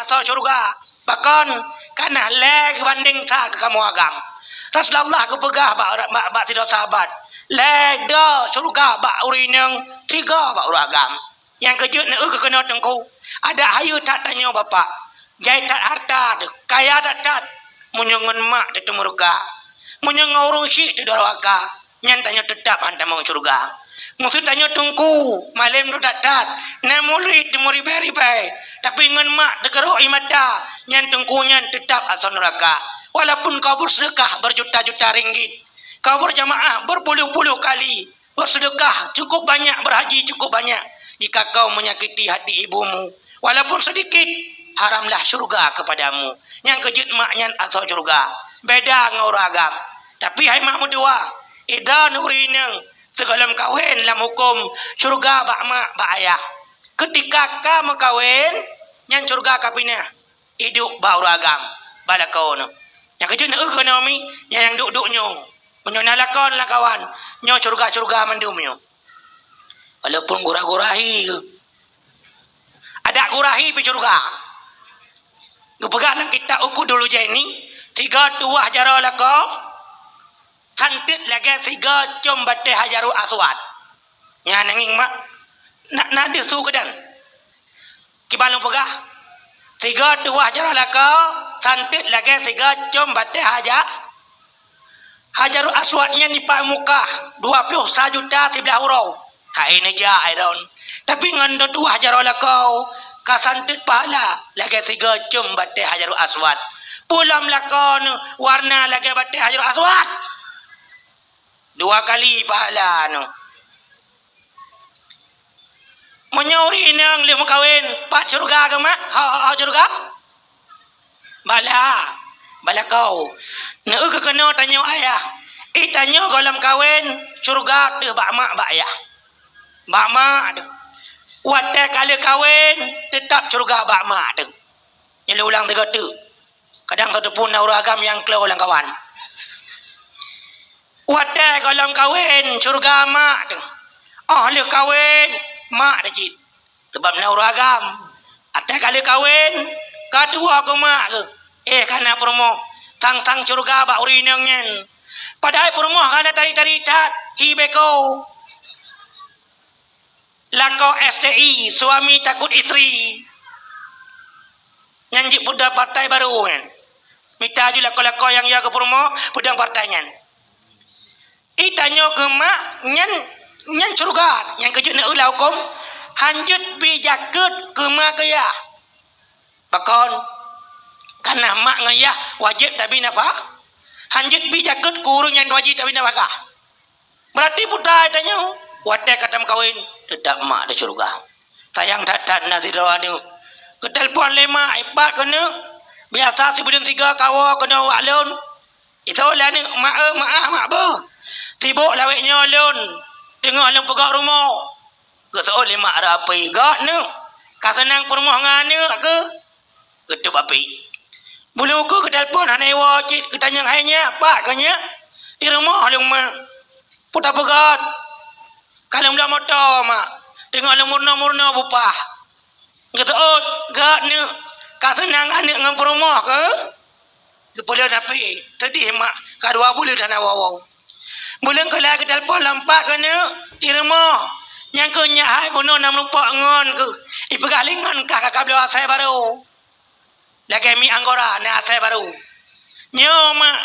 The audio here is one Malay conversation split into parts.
atau syurga. Bahkan kana leg banding sa ke kamu agam. Rasulullah ke pegah bak tidak sahabat. Leg dah syurga bak urinang tiga bak uragam. Yang kejut nak ke kena tengku. Ada hayu tak tanya bapak. Jai tak harta tu, kaya tak munyangan mak tu murga. Munyang urung syik tu doraka. Nyan tanya tetap hantar mau syurga. Musuh tanya tungku, malam tu tak. Na murid muri beri-beri. Tapi ngan mak dekeruk imata, nyan tungku nyan tetap asal neraka. Walaupun kau bersedekah berjuta-juta ringgit. Kau berjamaah berpuluh-puluh kali. Bersedekah cukup banyak, berhaji cukup banyak. Jika kau menyakiti hati ibumu, walaupun sedikit, haramlah syurga kepadamu. Yang kejut mak nyan asal syurga. Beda ngau ragam. Tapi hai mak mudua, edan urinang segalam kawin dalam hukum syurga bak mak bak ayah. Ketika ka makawin, nyan syurga kapina hidup bau ragam balakon. Yang kejut nak ekonomi yang duk-duknyo. Menyonalakon lah kawan. Nyo syurga-syurga mandumnyo. Walaupun gurah-gurahi ke. Ada gurahi pi syurga. Gepegang kita ukur dulu je ni. 3 tuah jara lako. Santit lagi 3 cum bate hajarul aswad. Ya nanging mak. Nak disu ke dan. Kibalung pegah. 3 tuah jara lako. Santit lagi 3 cum bate hajarul aswadnya ni pak muka 21 juta 11 huruf. Hai neja iron. Tapi ngan tuah jara lako. Kasantit pahala lagi 3 cum bate hajarul aswad. Pulam lakon warna lagi bate hajarul aswad. 2 kali pahala no. Menyuri nang liu kawin pak syurga ke mak? Ha syurga? Bala kau. Nak ke kena tanya ayah. Tanya dalam kawin syurga tu bak mak bak ayah. Bak mak tu. Wadah kali kawin tetap syurga bak mak tu. Yang ulang 3 tu. Kadang satu pun agam yang keluar ulang kawan. Wadah kalau kawin syurga mak tu. Ahli kawin mak dah cip. Sebab agam. Ada kali kawin kedua ke mak ke. Kana promo tang syurga bak urinangnya. Padahal promo kana tari tat hibeko. Lako STI suami takut isteri. Nyanjik budak partai baru kan. Minta je lako yang ya ke promo budang partainya. Tanya ke mak nyan syurga yang kejut nak ulah hukum hanjut bijakut ke mak kaya. Bakon karena mak ngayah wajib tapi nafkah. Hanjut bijakut kurung yang wajib tapi nafkah. Berarti putra tanya wadah kata kawin tetap mak dah syurga. Sayang tak nanti rawani. Ke telefon 5 4 kena. Biasa sebelum 3 kawa kena waklun. Itu lah ni mak ber. Sibuk lawiknya alun. Tengok alun pegak rumah. Ke seolah mak rapi. Gak ni. Kasenang perumah ngani ke. Ketup api. Bulu ke telefon hanai wajib. Ketanya hanya apa kanya. Di rumah alun mak. Putar pegat. Kalau mula motor mak. Tengok alun murna-murna bupah. Kata gak ni. Kasenang anak dengan perumah ke. Kepala napi. Sedih mak. Kadua bulu dan awal-awal. Bulan kalau ke telefon lampak kena di rumah. Yang ke nyahai bunuh nak melumpak ngon ke. Ipegak lingon kah kakak beliau asai baru. Lagi mi anggora na asai baru. Nyo mak.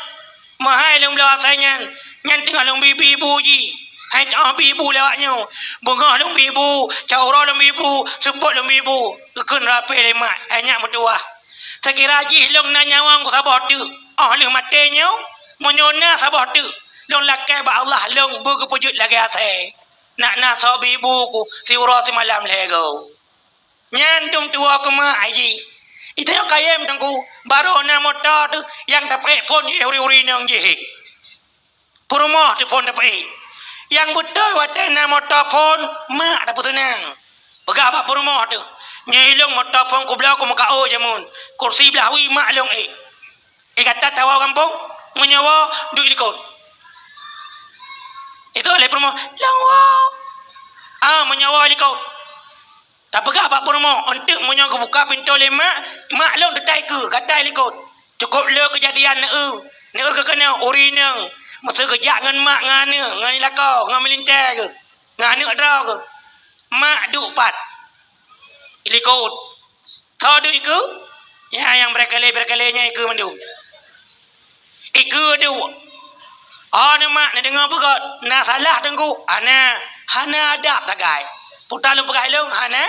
Mahai long beliau asainya. Yang tinggal long bibi ibu ji. Hai tak bibu lewatnya. Bunga long bibu. Caura long bibu. Seput long bibu. Kekun rapi lemak. Hanya mutuah. Sekira ji long na nyawang ko sabah tu. Long matenya. Menyona sabah tu. Long lakai ba Allah long buku pujud lagi asai. Nak sobi buku si ura si malam lego. Nyantum tua ke mak aji. Itu yang kayem tangku baru na motor tu yang dapat phone uri-uri nang je. Purumah tu phone dapat. Yang betul wadah na motor phone mak dapat tenang. Pegah apa purumah tu. Nyilong motor phone ku belah ku muka jamun. Kursi belah wi mak long kata tawa kampung menyawa duit likut. Itu oleh promo lawa. Menyawa likau. Tak pegah pak promo untuk menyo ke buka pintu lima mak long tetai ke gatai likut. Cukup le kejadian ne ke kena uri nang. Masa kejak ngan mak ngane ngan lakau ngan melintai ke. Ngane draw ke. Mak duk pat. Likut. Tahu duk iku? Ya yang berkali-berkalinya iku mandu. Iku du. Oh ni mak ni dengar pegot. Nak salah tengku. Hana adab tagai. Putar lu pegah long hana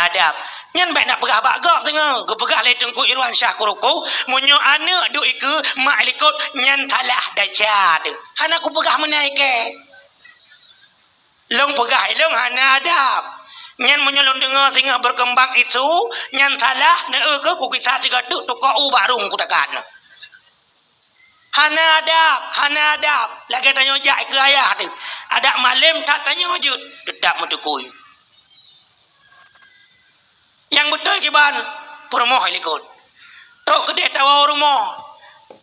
adab. Nyan baik nak pegah bak gap tengah. Ge pegah le tengku Irwan Syah Kuruku. Munyo anak duk iku mak likut nyan salah dacat. Hana ku pegah menaik ke. Long pegah long hana adab. Nyan munyo long dengar singa berkembang isu nyan salah ne ke ku kisah tiga tu ko u barung ku takan. Hana adab. Lagi tanya jak ke ayah tu. Ada malam tak tanya wujud. Tetap mendukui. Yang betul kiban. Permoh ilikut. Tok kedek tawa rumah.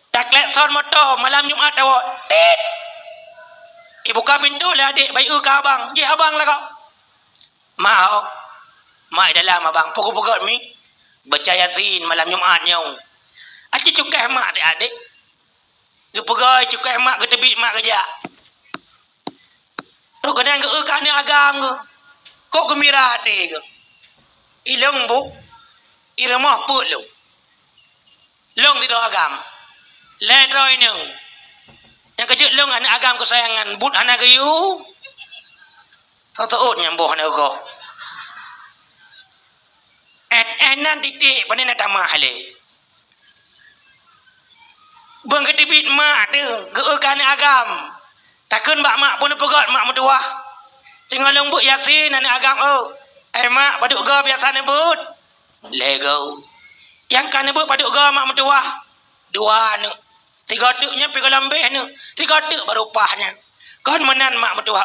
Tak lekson motor. Malam Jumat tawa. Tit. Buka pintu lah adik. Baik ke abang. Jih abang lah kau. Mau. Mak dalam abang. Pukul-pukul mi. Baca Yasin malam Jumat nyong. Acik cukai mak adik. Dia pegai cukai mak ke tebi mak kerja. Ruk kadang ke kane agam ke. Kok gembira hati ke. Ilong bu. Iremah put lu. Long tidak agam. Ledroi nung. Yang kejut long anak agam kesayangan. But anak kayu. Tahu-tahu nyambuh anak kau. Enan titik pada nak tamah halik. Bang ketibit mak tu, geekan agam. Takun mak pun pegot mak mertua. Tengok lembut Yasin anak agam mak paduk ga biasa nebut. Lego. Yang kan nebut paduk ga mak mertua. Dua nu. Tiga tuknya pergi lambeh nu. Tiga tuk baru pahnya. Kan menan mak mertua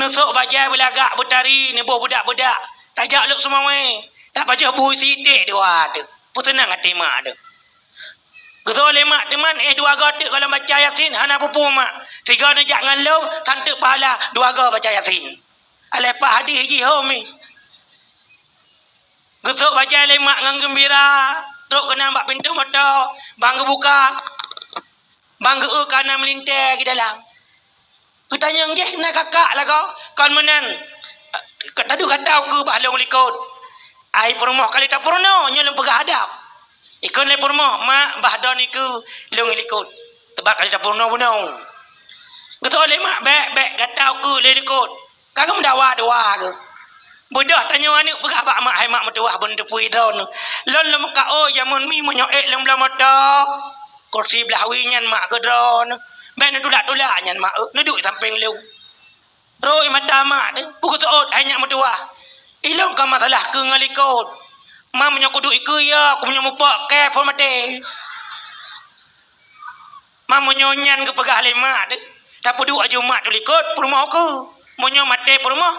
nusuk bajai belagak butari ni budak-budak. Tajak luk semua we. Tak baca bui sidik dua tu. Pun senang hati mak tu. Ketua lemak teman dua gotik kalau baca Yasin hana pupu mak. Tiga ni jangan lo santuk pahala dua go baca Yasin. Alepas hadis ji homi. Gesuk baca lemak ngan gembira. Truk kena bak pintu motor. Bangga buka. Bangga kana melintai ke dalam. Kutanya ngeh nak kakak lah kau. Kan menan. Tadu kata aku bahalong likut. Ai permoh kali tak purno nyolong pegah hadap. Ikon le purmo mak bahdon iku long likut. Tebak kali dah purno punong. Ketua le mak bek gatau ku le likut. Kagak mendawa doa ke. Bodoh tanya anak pegah bak mak hai mak mertua bun tepui don. Lon le muka jamun mi monyoek lem belah motor. Kursi belah winyan mak ke don. Ben tulak-tulak nyan mak duduk samping lu. Roi mata mak tu. Buku seot hai nyak mertua. Ilong ka masalah ke ngalikut. Mak menyok duduk iku ya, aku menyok mupak ke formate. Mak menyonyan ke pegah lemak tu. Tak peduk aja mak tu likut, perumah aku. Menyok mati perumah,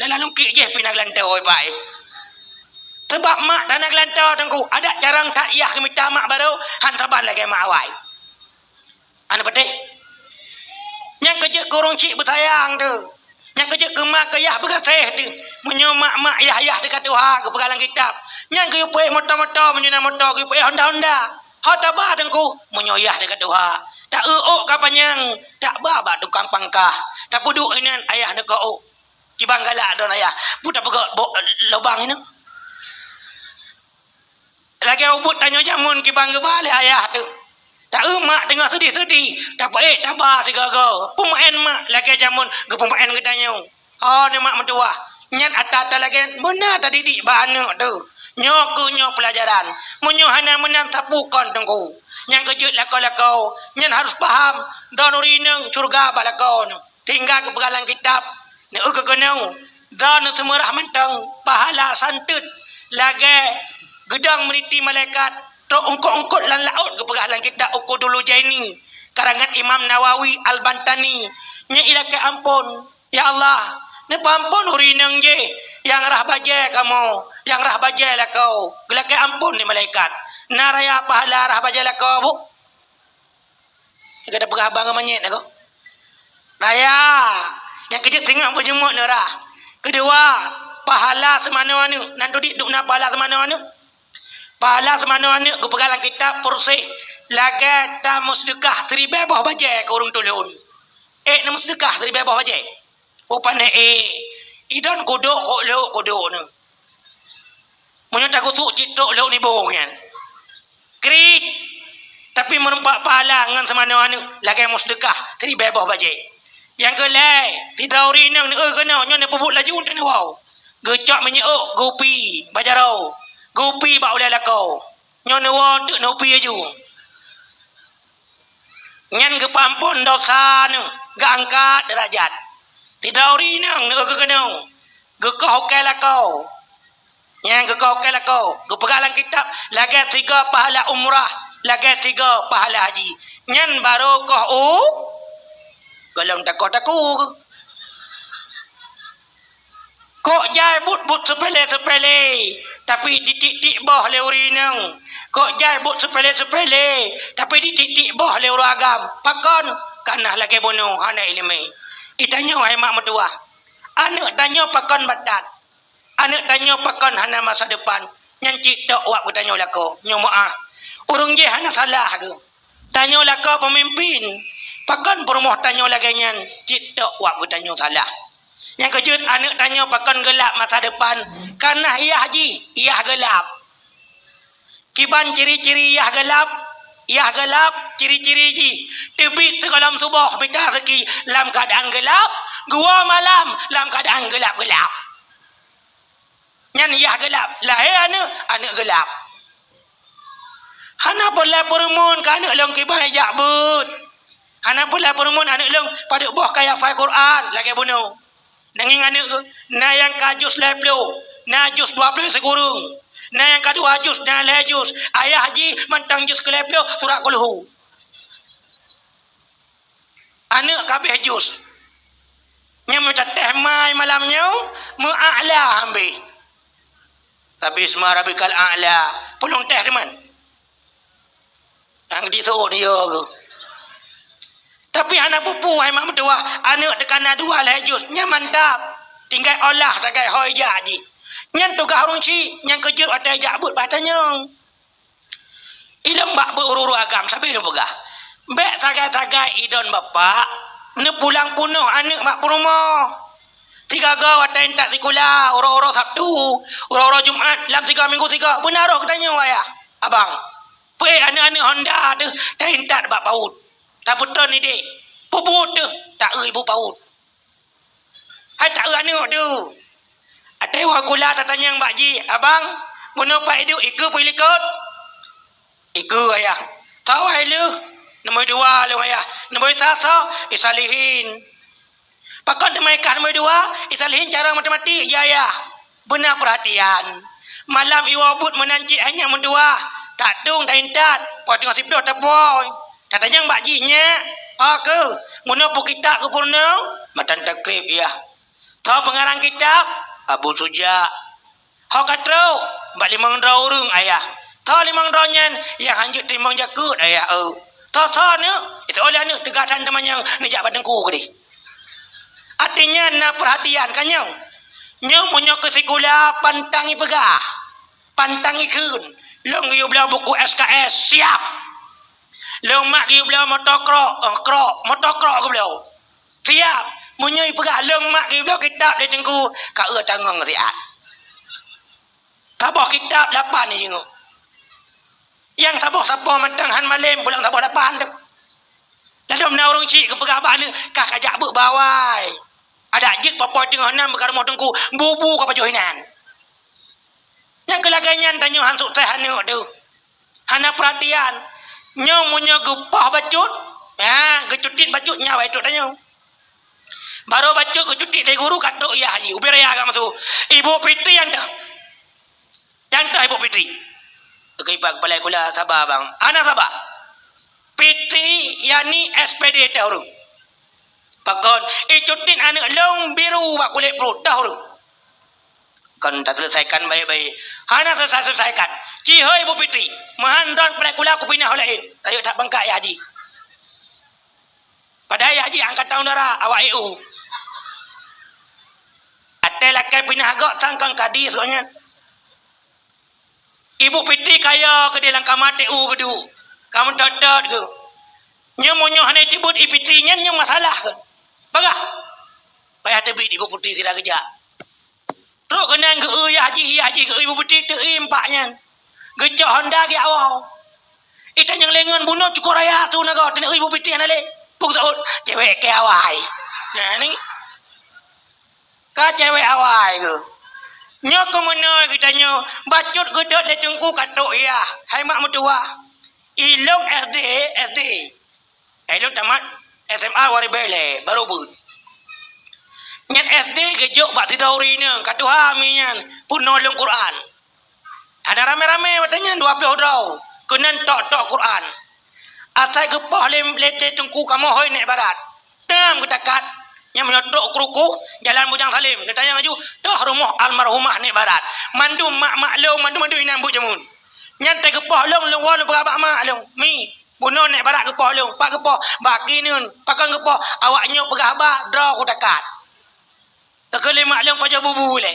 lalu kik je pindah gelantau oi baik. Sebab mak tanah gelantau tengku, ada carang tak yah ke minta mak baru, hantaban lagi mak awai. Anak petih. Yang kerja kurung cik bersayang tu. Yang kerja ke mak ke yah berkasih tu. Menyok mak yah dekat Tuhan ke pegalang kitab. Yang ke yupai motor-motor, menyuna motor ke yupai Honda-Honda. Hau tabah tengku, menyok yah dekat Tuhan. Tak kapan yang tak babak tukang pangkah. Tak puduk ini ayah dekat Kibang galak don ayah. Buta pegot lubang ini. Lagi ubut tanya jamun kibang ke balik ayah tu. Tak mak tengah sedih-sedih. Tak apa tabah segala. Pemain mak lagi jamun ke pemain ke tanya. Oh ni mak mertua. Nyan atas lagi benar tak didik bahanak tu. Nyok pelajaran. Munyo hana menang tapukon tengku. Yang kejut lakau-lakau. Nyan harus faham. Dan urineng surga balakau. Tinggal ke pegalang kitab. Ni ke kenau. Dan semerah mentang. Pahala santut. Lagi gedang meriti malaikat. Tok ungkot-ungkot lan laut ke pegalang kitab. Ukur dulu jaini. Karangan Imam Nawawi Al-Bantani. Nya ilakai ampun. Ya Allah. Ni pampun urineng je. Yang rah bajai kamu. Yang rah bajai lah kau. Gelakai ampun ni malaikat. Naraya pahala rah bajai lah kau bu. Dia kata pegah abang manyet aku. Raya. Yang kejut tengok berjemuk ni rah. Kedua. pahala semana-mana. Nanti duduk na pahala semana-mana. Pahala semana-mana ku pegalang kitab pursih laga ta musdekah 1000 bah baje ke urung tulun. Na musdekah 1000 bah baje. Upane idan kodok kok lo kodok ni. Munyo tak kutuk citok lo ni bohong kan. Krit tapi merempak pahala ngan semana-mana laga musdekah 1000 bah baje. Yang kelai tidak ori nang ni kena nyo ni pupuk laju tak ni wow. Gecak menyeuk gopi bajarau. Gopi ba oleh lakau. Nyo ni wow tu nopi aju. Nyan ke pampun dosa ni ga angkat derajat. Tidak ori nang ni kena. Gekau ke lakau. Yang gekau ke lakau. Gepegalang kitab lagi 3 pahala umrah, lagi 3 pahala haji. Nyan baru kau Galam takut-takut. Kok jai but sepele-sepele. Tapi ditik-tik bah leuri nang. Kok jai but sepele-sepele. Tapi ditik-tik bah leuri agam. Pakon. Kanah lagi bunuh. Hana ilmi. Itanya wahai mak mertua. Anak tanya pakon batat. Anak tanya pakon hana masa depan. Yang cik tok wak bertanya lako. Nyomaah. Urung je hana salah ke. Tanya lako pemimpin. Pakon permoh tanya lagi nyan. Cik tok wak bertanya salah. Yang kejut anak tanya pakon gelap masa depan. Karena ia haji. Ia gelap. Kiban ciri-ciri ia gelap. Ia gelap. Ciri-ciri ji. Tebit sekalam subuh. Minta seki. Dalam keadaan gelap. Gua malam. Dalam keadaan gelap-gelap. Nyan ia gelap. Lahir anak gelap. Hana pula perumun ke anak long kiban ajak but. Hana pula perumun anak long pada buah kaya fai Quran. Lagi bunuh. Nanging anak na yang kajus 10, na jus 20 segurung. Na yang kedua jus na lejus. Ayah haji mentang jus ke 10 surat kulhu. Anak kabeh jus. Nya minta teh mai malamnya mu'a'la ambil. Tapi semua rabikal a'la. Pulung teh teman. Yang disuruh dia ke. Tapi anak pupu hai mak mertua, anak tekan dua lah jus, nya mantap. Tinggal olah takai hoi jadi. Nyan tugas harun si, yang kejut atai jabut batanya. Idam bak beruru agam sampai nu pegah. Bek tagai-tagai idon bapak, ne pulang punuh anak mak rumah. 3 gaw atai tak sekolah, oro-oro Sabtu, oro-oro Jumaat, lam 3 minggu 3. Benar katanya wayah. Abang. Pe anak-anak Honda tu, tak tak bak paut. Tak betul ni dek. Puput tu. Tak ibu paut. Hai tak anak tu. Atai wakula tak tanya yang bakji. Abang. Bunuh pak hidup. Iku pun ikut. Iku ayah. Tahu ayah lu. Nombor 2 lu ayah. Nombor 1. Isalihin. Pakon temaikan nombor 2. Isalihin cara matematik. Ya ayah. Benar perhatian. Malam iwabut menancik hanya mendua. Tak tung tak intat. Pau tengah sipdo tak boy. Katanya mbak jinya, ke, muna pu kitab ke purna, matan takrib ya. Tahu pengarang kitab, Abu Suja. Hau katro, mbak 5 urung ayah. Tahu 5 nyan, yang hanjut 5 jakut ayah. Tahu ni, itu oleh ni tegatan temannya nejak badengku ke di. Artinya na perhatian kan nyau. Nyau punya ke sekolah pantangi pegah, pantangi kun. Long you belah buku SKS siap. Long mak kiu belah motokrok ke belah. Siap. Munyai pegah long mak kiu belah kitab dia tengku. Kak tanggung siap. Tabah kitab 8 ni jenguk. Yang tabah siapa mentang han malim pulang tabah 8 tu. Lalu mena orang cik ke pegah abah ni. Kak kajak buk bawai. Ada jik papa tengah 6 berkara mau tengku. Bubu ke pajuhinan. Yang kelagainya tanya han sukses hanuk tu. Hana perhatian. Nyo munyo gupah bacut. Ya, gecutit bacutnya wai tu tanya. Baru bacut gecutit dari guru katuk ya haji. Ubi raya agak masuk. Ibu Fitri yang dah. Yang dah Ibu Fitri. Keibak balai kula sabar bang. Anak sabar. Fitri yani SPD dah urung. Pakon cutit anak long biru bak kulit perut dah urung. Kan tak selesaikan baik-baik. Hana selesaikan. Cihoi Ibu Fitri. Mahandon pelai kula aku pindah olain. Ayo tak bangkak ya haji. Pada ya haji angkat tahun darah awak EU. lakai pindah agak sangkang kadi soalnya. Ibu piti kaya ke dia langkah mati ke du. Kamu totot ke. Nya monyo hanai tibut ipiti nya masalah ke. Bagah. Payah tebi ibu putih sila kerja. Teruk kenang ke ya haji ke ibu putih tu impaknya. Gecok Honda ke awal. Ita yang lengan bunuh cukup raya tu naga. Tena ibu putih nale. Puk saud cewek ke awal. Ya ni. Ka cewek awal ke. Nya ke mana kita nya bacut gedot le tungku katok ya. Hai mak mertua. Ilong SD. Ilong tamat SMA wari bele baru bud. Nyat SD gejok bak tidauri ni katu hamian pun nolong Quran. Ada rame-rame watanya 20 orang. Kenan tok Quran. Asai gepah lete tungku kamu hoi nek barat. Tam ketakat yang menyotok kerukuh jalan Bujang Salim. Dia tanya maju, dah rumah almarhumah nek barat. Mandu mak long mandu inam bu jamun. Nyantai gepah long wal berabak mak long. Mi bunuh nek barat gepah long. Pak gepah baki nun. Pakang gepah awaknya perabak draw kutakat. Tekele mak long paja bubu le.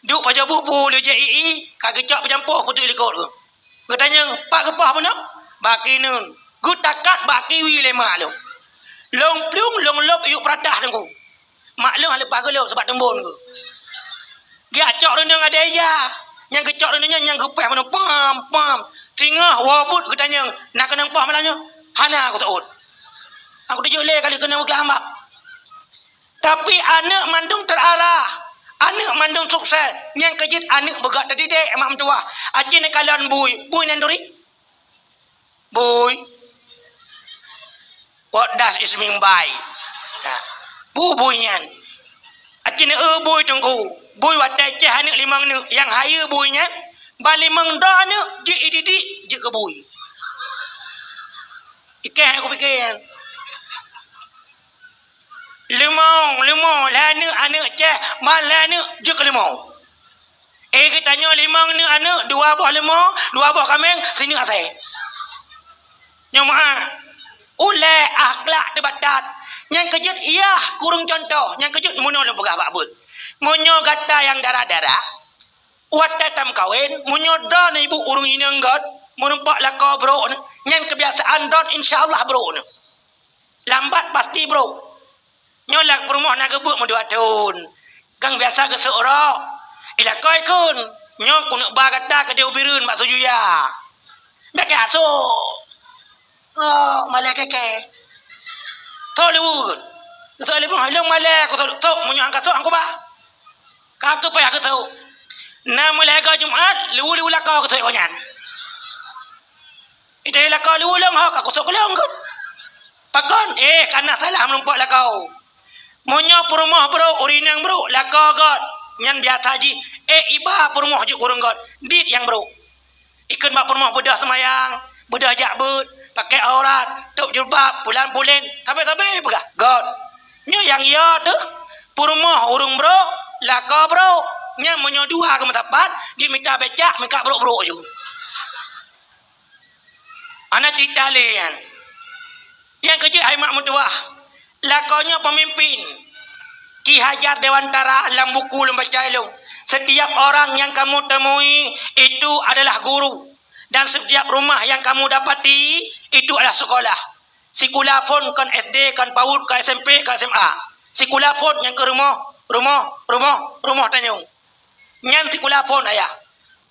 Duk paja bubu le JII kagecak pencampur kutu likut tu. Katanya, Pak gepah mana? Baki nun. Kutakat baki wi le mak long. Long plung long lop yuk peradah tengku. Mak long lepas gelok sebab tembun ku. Dia cok rendang ada ya. Yang kecok rendangnya yang gepah mana pam. Tingah wabut katanya nak kena pah malahnya. Hana aku tahu. Aku tujuh le kali kena berkelambak. Tapi anak mandung terarah. Anak mandung sukses. Yang kejit anak bergerak terdidik mak mentua. Aji ni kalian bui nanduri. Bui. What does it mean by? Bui-buinya. Aji ni bui tunggu. Bui watai ceh anak limang ni. Yang haya buinya. Balimang dah ni. Jik didik. Jik ke bui. Ikan aku fikir. Limau. Lah anak ceh. Malah anak. Jik ke limau. Kita tanya limang ni anak. 2 buah limau. 2 buah kambing. Sini asai. Nyamah. Ulai akhlak terbatat. Yang kejut iya kurung contoh. Yang kejut munyo lu pegah bakbut. Munyo gata yang darah-darah. Wat datam kawin. Munyo don ibu urung ini enggot. Menumpak lakau bro. Yang kebiasaan don insyaAllah bro. Lambat pasti bro. Nyolak perumah nak gebuk mu 2 tahun. Kang biasa ke seorang. Ila kau ikun. Nyok kunak bagata ke dia ubirun mak sujuya. Dah ke asuk. Oh, malah keke. Tahu lewat. Tahu lewat. Long malah aku tahu. Munyo angkat tahu angku bah. Kau payah aku tahu. Nama lega Jumat. Lewat lakau aku tahu konyan. Itu lakau lewat long hak aku tahu long kan. Pakon. Karena salah melumpak lakau. Munyo perumah bro. Urinang bro. Lakau god. Nyan biasa haji. Iba perumah je kurang god. Dit yang bro. Ikut mak perumah bedah semayang. Bedah jakbut. Pakai aurat, tuk jilbab, bulan-bulan, sampai pegah. God. Nya yang ya tu, purumah urung bro, laka bro, nya menyo 2 ke matapat, dia minta becak, minta bro-bro je. Anak cerita lain. Yang kerja hai mak mentua, lakanya pemimpin. Ki Hajar Dewantara dalam buku lembaca ilmu. Setiap orang yang kamu temui itu adalah guru. Dan setiap rumah yang kamu dapati itu adalah sekolah. Sekolah pun kan SD, kan PAUD, kan SMP, kan SMA. Sekolah pun yang ke rumah tanyung. Nyan sekolah pun ayah.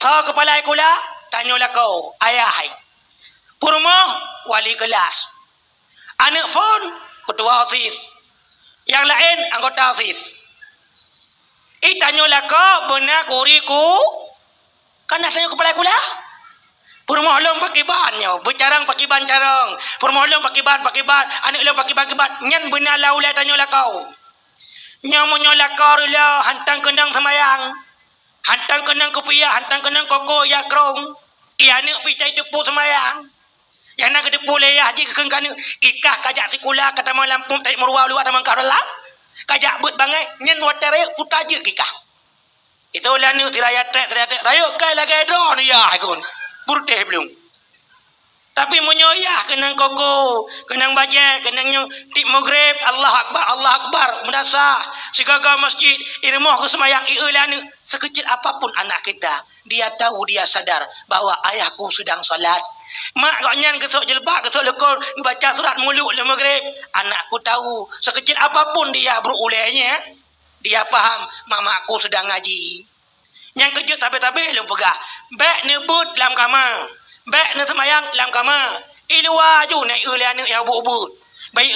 Tahu kepala sekolah, tanyalah kau, ayah hai. Rumah wali kelas. Anak pun ketua OSIS. Yang lain anggota OSIS. Tanyalah kau benar kuriku. Kan nak tanya kepala sekolah? Perumah long pakai bannya, bercarang pakai ban carang. Perumah long pakai ban, anak long pakai ban. Nyan benar lah ulai tanya lah kau. Nyamunya lah kau lah, hantang kendang semayang. Hantang kendang kepiah, hantang kendang koko ya krong. Ia anak pitai tepu semayang. Yang nak tepu leyah je kekengkan ikah kajak sekolah kata malam pun tarik meruah luar taman kau dalam. Kajak but bangai, nyan wataraya putar je kikah. Itulah ni tiraya tek. Rayuk kai lagi drone ya ikun. Burteh belum. Tapi menyoyah kenang koko, kenang bajak, kenang tip maghrib, Allah Akbar, mendasah. Segaga masjid, irmoh ke semayang, i'ulana. Sekecil apapun anak kita, dia tahu, dia sadar bahawa ayahku sedang solat. Mak kaknya kesok jelbak, kesok lekor, baca surat muluk le maghrib. Anakku tahu, sekecil apapun dia berulainya, dia faham mamaku sedang ngaji. Yang kejut tapi lu pegah. Bek nebut dalam kamar. Bek ne semayang dalam kamar. Iluwa ju naik ulian yang bubut. Baik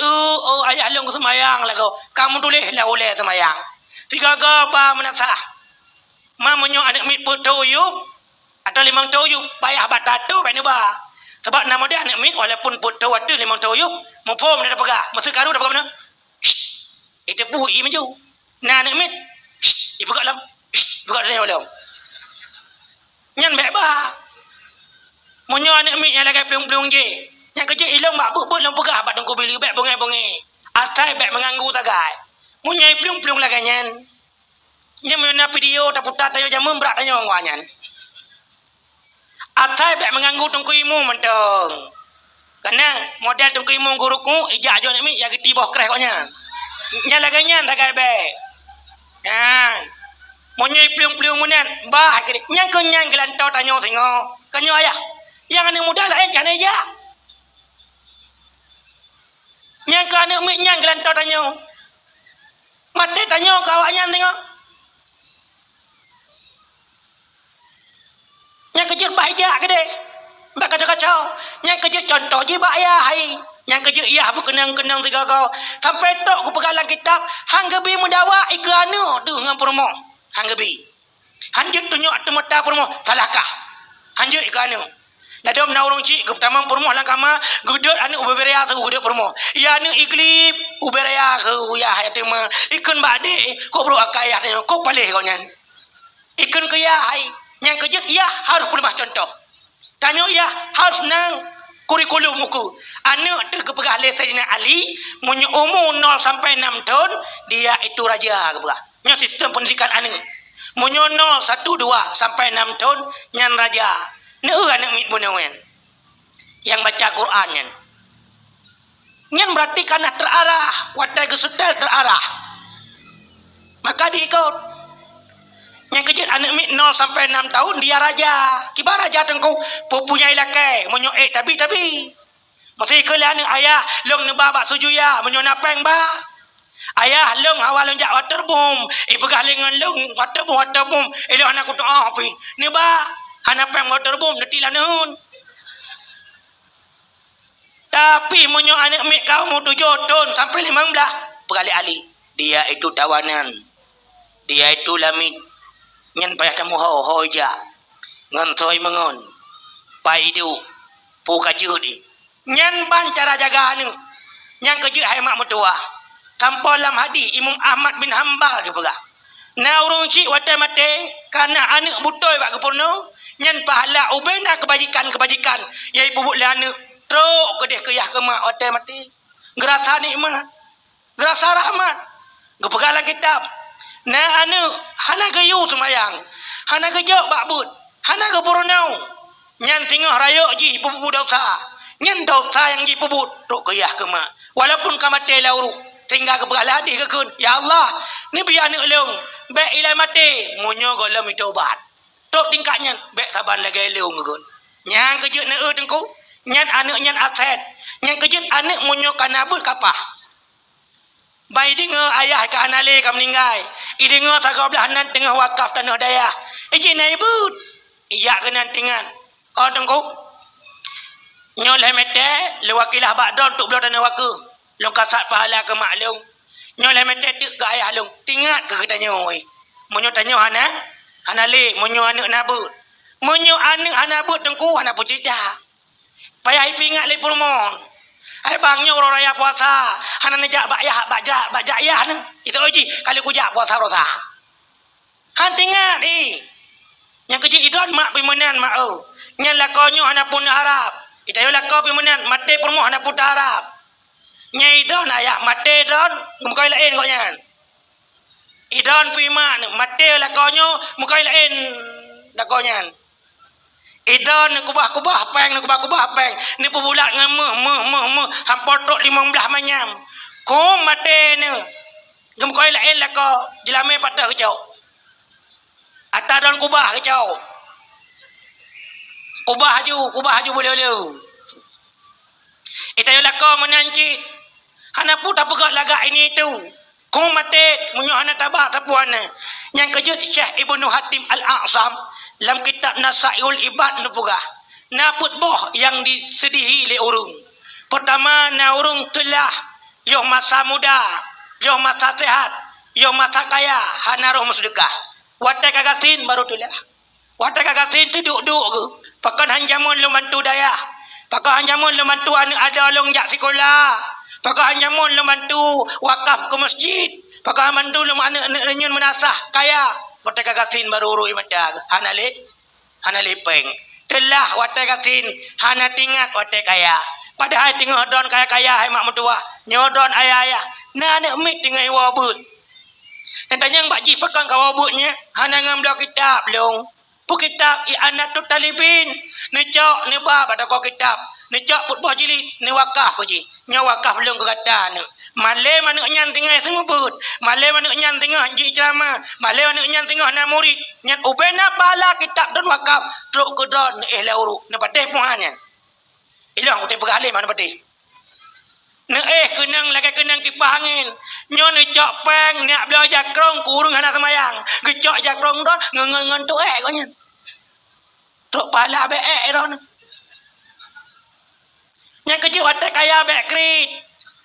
ayah long semayang lah kau. Kamu tulis lah oleh semayang. Tiga gapa menasah. Mamunyo anak mit put tuyuk atau limang tuyuk payah batatu baik ni ba. Sebab nama dia anak mit walaupun put tu ada limang tuyuk, mupom dia pegah. Masa karu dapat mana? Itu pui maju. Nah anak mit. Ibu kat dalam. Buka dia boleh. Nyan baik ba. Munyo anak mik yang lagi pelung-pelung je. Yang kerja ilong mak buk long pegah bat dongko bili baik bongai-bongai. Atai baik mengganggu tagai. Munyo pelung-pelung lagi nyan. Nyan mena video tak putar tayo jam berat tayo ngwanyan. Atai baik mengganggu dongko imu mentong. Karena model dongko imu guruku ijak jo anak mik yang geti boh kreh koknya. Nyan lagi nyan tagai baik. Kan. Munyo pelung-pelung munan bah kiri. Nyan kenyang gelantau tanyo singo. Kanyo ayah. Yang anak muda lain jangan aja. Yang ke anak mik nyang gelantau tanyo. Mati tanyo kawaknya tengok. Yang kejut bahaya ke deh. Mbak kacau-kacau. Yang kejut contoh je bak ayah hai. Yang kejut iya pun kenang-kenang tiga kau. Sampai tok ku pegalang kitab. Hang gebi mendawa ika anu tu dengan promo. Hang gebi. Hanjut tunjuk atu mata promo. Salahkah? Hanjut ika anu. Dadom na urung cik ke pertama permoh lang kama gudut anu uberea tu gudut permoh. Ya anu iklip uberea ke ya hayat ma ikun bade ko bro akayah ko palih kau nyan. Ikun ke ya hai yang kejut ya harus perbah contoh. Tanyo ya harus nang kurikulum muku. Anu tu ke pegah le Sayyidina Ali munyo umur 0 sampai 6 tahun dia itu raja ke pegah. Nya sistem pendidikan anu. Munyo 0 1 2 sampai 6 tahun nyan raja. Neu anak mit bunawen yang baca Quran nyan. Nyan berarti karena terarah, watai kesutel terarah. Maka diikut. Yang kejut anak mit 0 sampai 6 tahun dia raja. Kibar raja tengku punya ilakai monyo tapi. Masih kala anak ayah long ne baba sujuya monyo napeng ba. Ayah long awal long jak water boom. Pegah lengan long water boom. Elo anak ku doa api. Ne ba anak peng motor bom netilah nun. Tapi monyo anak mik kau mau 7 tahun sampai 15 bergali ali. Dia itu tawanan. Dia itu lamit. Nyan payah kamu ho ja. Ngan toy mengon. Paidu pu kaju di. Nyan ban cara jaga anu. Yang keju hai mak mertua. Tanpa lam hadi Imam Ahmad bin Hanbal ke pegah. Na urung cik watai mate karena anak butoi bak kepurno nyan pahala ubena kebajikan yai bubuk le anak truk ke dia keyah ke mak watai mate gerasa nikmat gerasa rahmat gepegalang kitab na anak hana gayu semayang hana gejok bak but hana kepurno nyan tengah rayuk ji bubuk dosa nyan dosa yang ji bubuk truk keyah ke mak walaupun kamate lauru tinggal ke pegala di ke kun ya Allah ni biar anak leung baik ilai mati munyo golem itu obat tok tingkatnya baik sabar lagi leung ke kun nyang kejut ne tengku nyan anak nyan aset nyan kejut anak munyo kanabut kapah baik dengar ayah ke anale ke meninggal dengar sagau belahanan tengah wakaf tanah daya izin ibut iya kena tingan oh tengku nyol hemete lewakilah bakdon untuk belah tanah waku long kasat pahala ke maklum nyoleh metek ke ayah long tingat ke katanya oi monyo tanyo hana le monyo anak nabut monyo anak anabut tengku anak putida payah ipingat le purmon ai bangnya orang raya puasa hana nejak bajak ayah nang itu oji kali kujak puasa rosa han tingat yang kecil idon mak pimenan mak nyal lakonyo hana pun harap itayo lakau pimenan mate purmo hana pun harap Nyai don ayah mate don mukai lain kau nyan. Idon piman mate lah kau nyo mukai lain dah kau nyan. Ida ni kubah-kubah peng, ni kubah-kubah peng. Ni pebulat dengan hampir tok 15 manyam. Kum mati ni. Gem koi lain lah ko. Jelame patah kecau. Atas dan kubah kecau. Kubah haju boleh-boleh. Ita yolah ko menanci. Hana pun tak pegat lagak ini tu. Kum mati munyo hana tabah tapuan. Yang kejut Syekh Ibnu Hatim Al-A'zam dalam kitab Nasaihul Ibad nupugah. Naput boh yang disedihi oleh urung. Pertama, na urung telah yo masa muda, yo masa sehat, yo masa kaya, hana roh sedekah. Watai kagasin baru telah. Watai kagasin tu duduk ke. Pakan hanjamun lu mantu dayah. Pakan hanjamun lu mantu anak ada long jak sekolah. Pakai hanjamun lu bantu wakaf ke masjid. Pakai mantu lu anak renyun menasah kaya. Watai kagasin baru urui mata. Hana lepeng. Telah watai kagasin hana tingat watai kaya. Padahal tengah don kaya-kaya hai mak mertua. Nyodon ayah-ayah. Na anak mit tengah wabut. Dan tanya Mbak Ji pekan kau wabutnya. Hana ngambil kitab long. Pu kitab anak tu talibin. Necok ni bab ada kau kitab. Necok put boh jili ni wakaf ko ji. Nya wakaf belum ke kata ni. Malai mana nyan tengah semua put. Malai mana nyan tengah ji ceramah. Malai mana nyan tengah na murid. Nyan ubena bala kitab dan wakaf. Truk ke don ni lah uruk. Na patih puan nyan. Ilang utai pegalih mana patih. Na kenang lagi kenang kipas angin. Nyo necok peng nak bela jakrong kurung hana semayang. Gecok jakrong don ngengen tu kau nyan. Truk pala be don. Yang kecil watak kaya bek krit.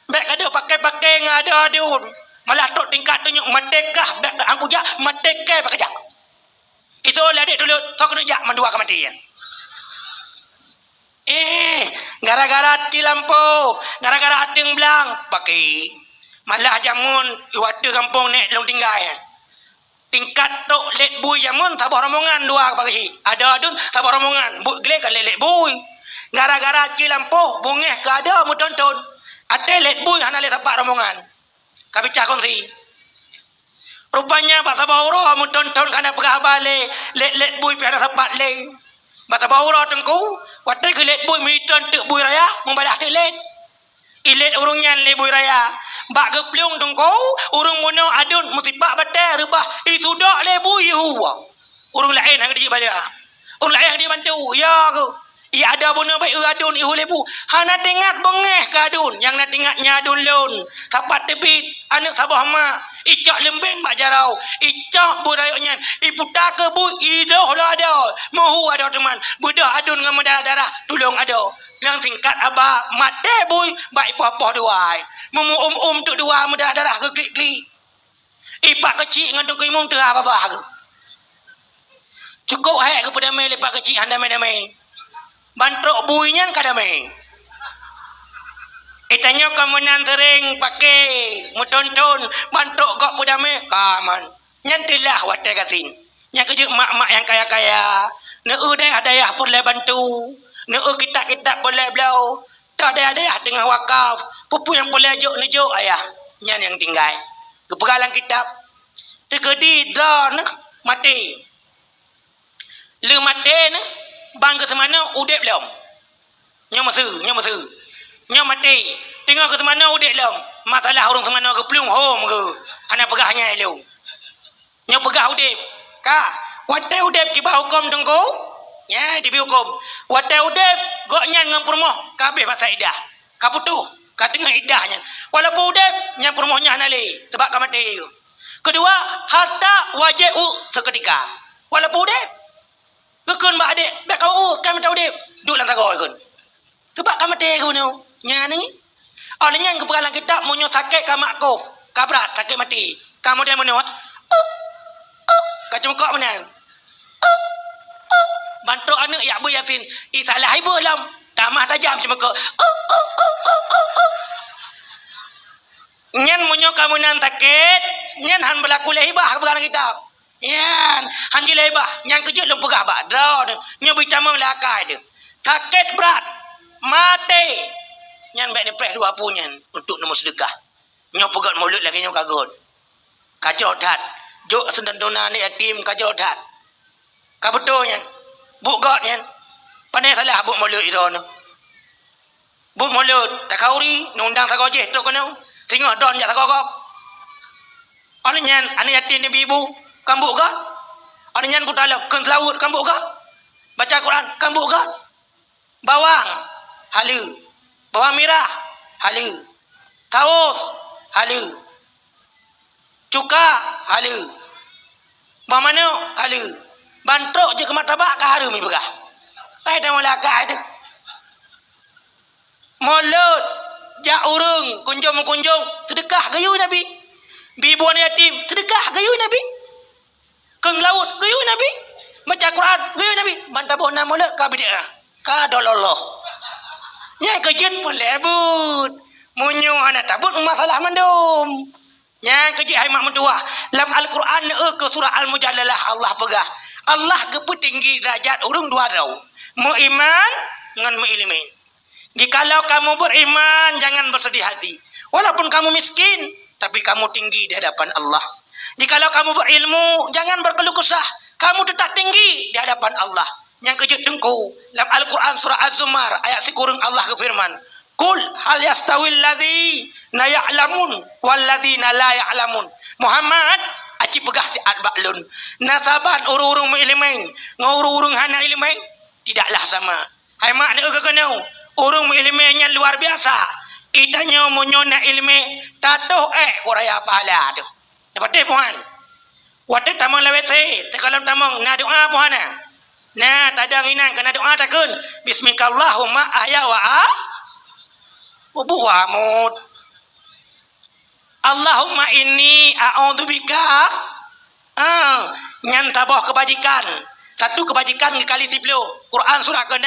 Bek ada pakai-pakai ngada adun. Malah tok tingkat tunjuk merdeka bek angku jak merdeka bek kejak. Itu lah adik dulu tok kena jak mendua kematian. Gara-gara hati lampu, gara-gara hati belang pakai. Malah jamun waktu kampung nek long tinggal. Tingkat tok let bui jamun sabah rombongan dua pagi. Ada adun sabah rombongan. Bu gelek kan let bui. Gara-gara cilampo bungeh ke ada mu tonton. Ate let bui hana let tapak rombongan. Kabi cakon si. Rupanya pak sabawro mu tonton kana pegah balik. Let bui pi hana tapak le. Pak sabawro tengku, wate ke let bui mi tontok bui raya membalah te let. Ilet urungnya le bui raya. Bak ke pliung tengku, urung mono adun musipak batai rebah. Sudah le bui huwa. Urung lain hang dia balik. Urung lain dia bantu. Ya ke. Ia ada bunuh baik adun ihu lebu. Hana tingat bengeh ke adun. Yang nak tingatnya adun lun. Sapat tebit. Anak sabah mak. Icak lembeng mak jarau. Icak burayaknya. Ibu tak ke bu. Idoh lah ada. Mahu ada teman. Budak adun dengan darah-darah. Tolong ada. Yang singkat abah. Mati bu. Baik apa-apa dua. Mumu tu dua. Darah-darah ke klik-klik. Ipak kecil dengan tu imum tu apa-apa ke. Cukup hek kepada me lepak kecil. Anda me-me. Bantrok buinya kadame. Itanya kamu nantering pakai mutonton bantrok gak pudame kaman. Nyantilah watai kasin. Yang kerja mak-mak yang kaya-kaya. Neu dayah boleh bantu. Neu kita boleh belau. Tak dayah tengah wakaf. Pupu yang boleh ajuk nejuk ayah. Nyan yang tinggal. Kepegalan kitab. Tekedi dah mati. Le mati ban ke semana udep belum. Nya mati. Tengok ke semana udep belum. Masalah orang semana ke pelung home ke. Hana pegahnya belum. Nya pegah udep. Ka, watai udep kiba hukum tengku. Ya, dibi hukum. Watai udep gok nyan dengan permoh kabeh masa idah. Ka putuh, ka tengah idahnya. Walaupun udep nyan permohnya hana le sebab ka mati. Kedua, harta wajib seketika. Walaupun udep kekun mak adik, bek kau kan tahu dia. Duk lang sagoi kun. Sebab kan mati kau ni. Nya ni. Olehnya kepegalan kitab munyo sakit ka mak kau. Ka berat sakit mati. Kamu dia munyo. Ka cuma kok menan. Bantu anak yak bu Yasin. Salah ibu lam. Tamah tajam cuma kok. Nyan munyo kamu nan sakit, nyan han berlaku lehibah kepegalan kitab. Yan, hanji lebah, yang kejut lu pegah bak. Draw tu, nyo bicara lakai tu. Sakit berat, mati. Nyan baik ni preh dua punya untuk nombor sedekah. Nyo pegat mulut lagi nyo kagut. Kajot hat. Jok sendan dona ni yatim kajot hat. Ka betul nyan. Buk got nyan. Pandai salah but mulut iron. But mulut tak kauri nundang tak gojeh tu kono. Singa don jak tak gogop. Ane nyan ane yatin ni ibu kambuk ka? Ane nyan putala keun selawut kambuk ka? Baca Quran kambuk ka? Bawang halu. Bawang merah halu. Taus halu. Cuka halu. Bawang manuk halu. Bantrok je ke martabak ka harum ni begah. Pai dah mula ka tu. Mulut jak urung kunjung sedekah gayu Nabi. Bibuan yatim sedekah gayu Nabi. Keung laut gayu Nabi. Baca Quran gayu Nabi. Bantabuh na mulut ka bid'ah. Ka dololoh. Yang kejut pun lebut. Munyo anak tabut masalah mandum. Yang kejut hai mak mentua. Dalam Al-Quran ke surah Al-Mujadalah Allah pegah. Allah gepu tinggi derajat urung dua rau. Mu iman dengan mu ilmi. Jikalau kamu beriman, jangan bersedih hati. Walaupun kamu miskin, tapi kamu tinggi di hadapan Allah. Jikalau kamu berilmu, jangan berkeluh kesah. Kamu tetap tinggi di hadapan Allah. Yang kejut dengku. Dalam Al-Quran surah Az-Zumar, ayat sekurang Allah kefirman. Qul hal yastawil ladzi na ya'lamun wal ladzina la ya'lamun. Muhammad, aci pegah si adbaklun. Nasaban urung-urung ilmain, ngurung-urung hana ilmain, tidaklah sama. Hai mak ni ke kenau. Urung ilminya luar biasa. Itanya munyona ilmi tatuh koraya pahala tu. Dapat deh puan. Waktu tamang lewat saya, tekalam tamang na doa puan na. Nah, tadang inang kena doa takun. Bismillahumma ahya wa buamut. Allahumma inni a'udzubika nyan tabah kebajikan. Satu kebajikan kali 10. Quran surah ke-6